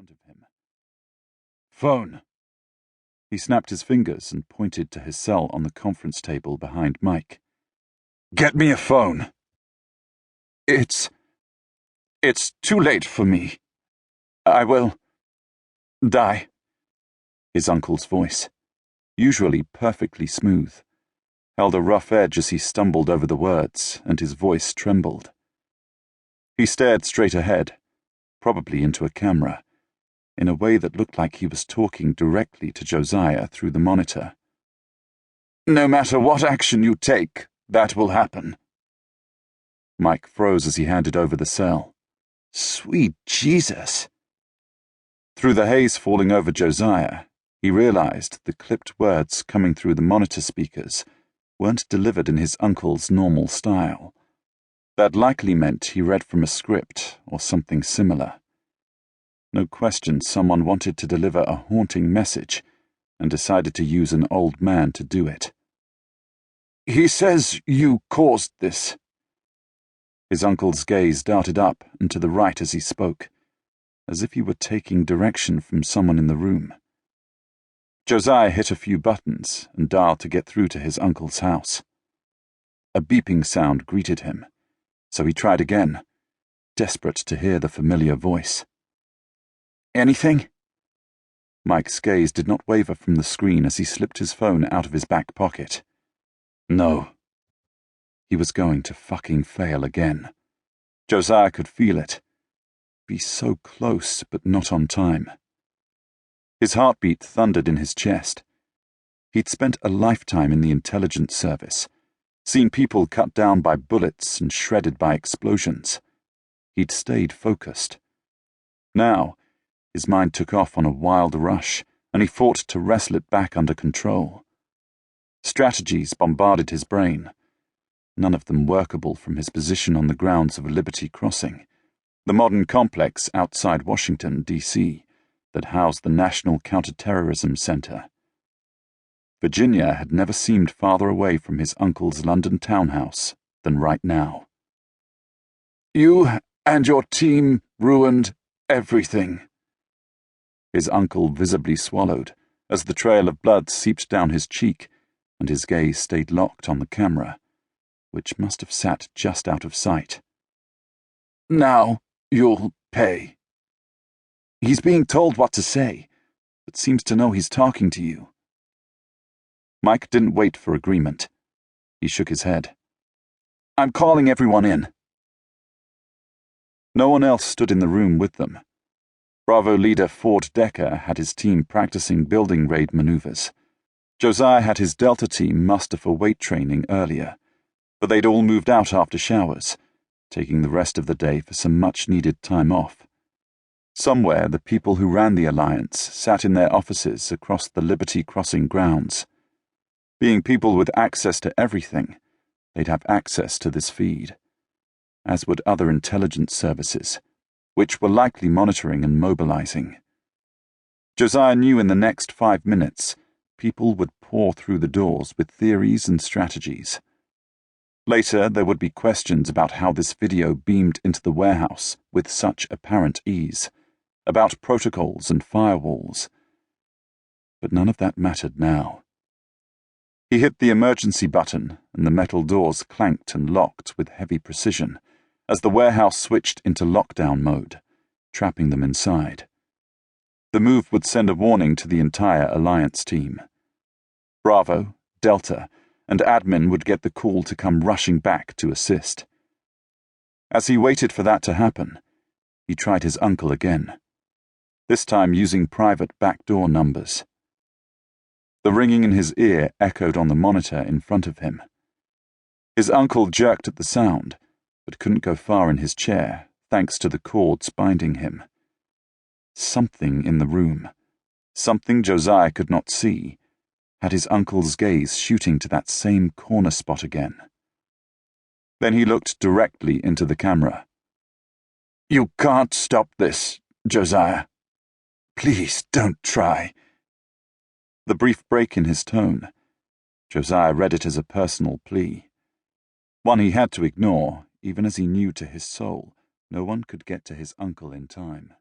front of him. "Phone!" He snapped his fingers and pointed to his cell on the conference table behind Mike. "Get me a phone!" It's too late for me. I will die." His uncle's voice, usually perfectly smooth, held a rough edge as he stumbled over the words, and his voice trembled. He stared straight ahead, probably into a camera, in a way that looked like he was talking directly to Josiah through the monitor. "No matter what action you take, that will happen." Mike froze as he handed over the cell. Sweet Jesus! Through the haze falling over Josiah, he realized the clipped words coming through the monitor speakers weren't delivered in his uncle's normal style. That likely meant he read from a script or something similar. No question someone wanted to deliver a haunting message and decided to use an old man to do it. "He says you caused this." His uncle's gaze darted up and to the right as he spoke, as if he were taking direction from someone in the room. Josiah hit a few buttons and dialed to get through to his uncle's house. A beeping sound greeted him, so he tried again, desperate to hear the familiar voice. "Anything?" Mike's gaze did not waver from the screen as he slipped his phone out of his back pocket. No. He was going to fucking fail again. Josiah could feel it. Be so close, but not on time. His heartbeat thundered in his chest. He'd spent a lifetime in the intelligence service, seen people cut down by bullets and shredded by explosions. He'd stayed focused. Now, his mind took off on a wild rush, and he fought to wrestle it back under control. Strategies bombarded his brain, none of them workable from his position on the grounds of Liberty Crossing, the modern complex outside Washington, D.C., that housed the National Counterterrorism Center. Virginia had never seemed farther away from his uncle's London townhouse than right now. "You and your team ruined everything." His uncle visibly swallowed as the trail of blood seeped down his cheek, and his gaze stayed locked on the camera, which must have sat just out of sight. "Now you'll pay." He's being told what to say, but seems to know he's talking to you. Mike didn't wait for agreement. He shook his head. "I'm calling everyone in." No one else stood in the room with them. Bravo leader Ford Decker had his team practicing building raid maneuvers. Josiah had his Delta team muster for weight training earlier, but they'd all moved out after showers, taking the rest of the day for some much-needed time off. Somewhere, the people who ran the Alliance sat in their offices across the Liberty Crossing grounds. Being people with access to everything, they'd have access to this feed, as would other intelligence services, which were likely monitoring and mobilizing. Josiah knew in the next 5 minutes, people would pour through the doors with theories and strategies. Later, there would be questions about how this video beamed into the warehouse with such apparent ease, about protocols and firewalls. But none of that mattered now. He hit the emergency button, and the metal doors clanked and locked with heavy precision as the warehouse switched into lockdown mode, trapping them inside. The move would send a warning to the entire Alliance team. Bravo, Delta, and Admin would get the call to come rushing back to assist. As he waited for that to happen, he tried his uncle again, this time using private backdoor numbers. The ringing in his ear echoed on the monitor in front of him. His uncle jerked at the sound, but couldn't go far in his chair, thanks to the cords binding him. Something in the room, something Josiah could not see, had his uncle's gaze shooting to that same corner spot again. Then he looked directly into the camera. "You can't stop this, Josiah. Please don't try." The brief break in his tone, Josiah read it as a personal plea. One he had to ignore, even as he knew to his soul no one could get to his uncle in time.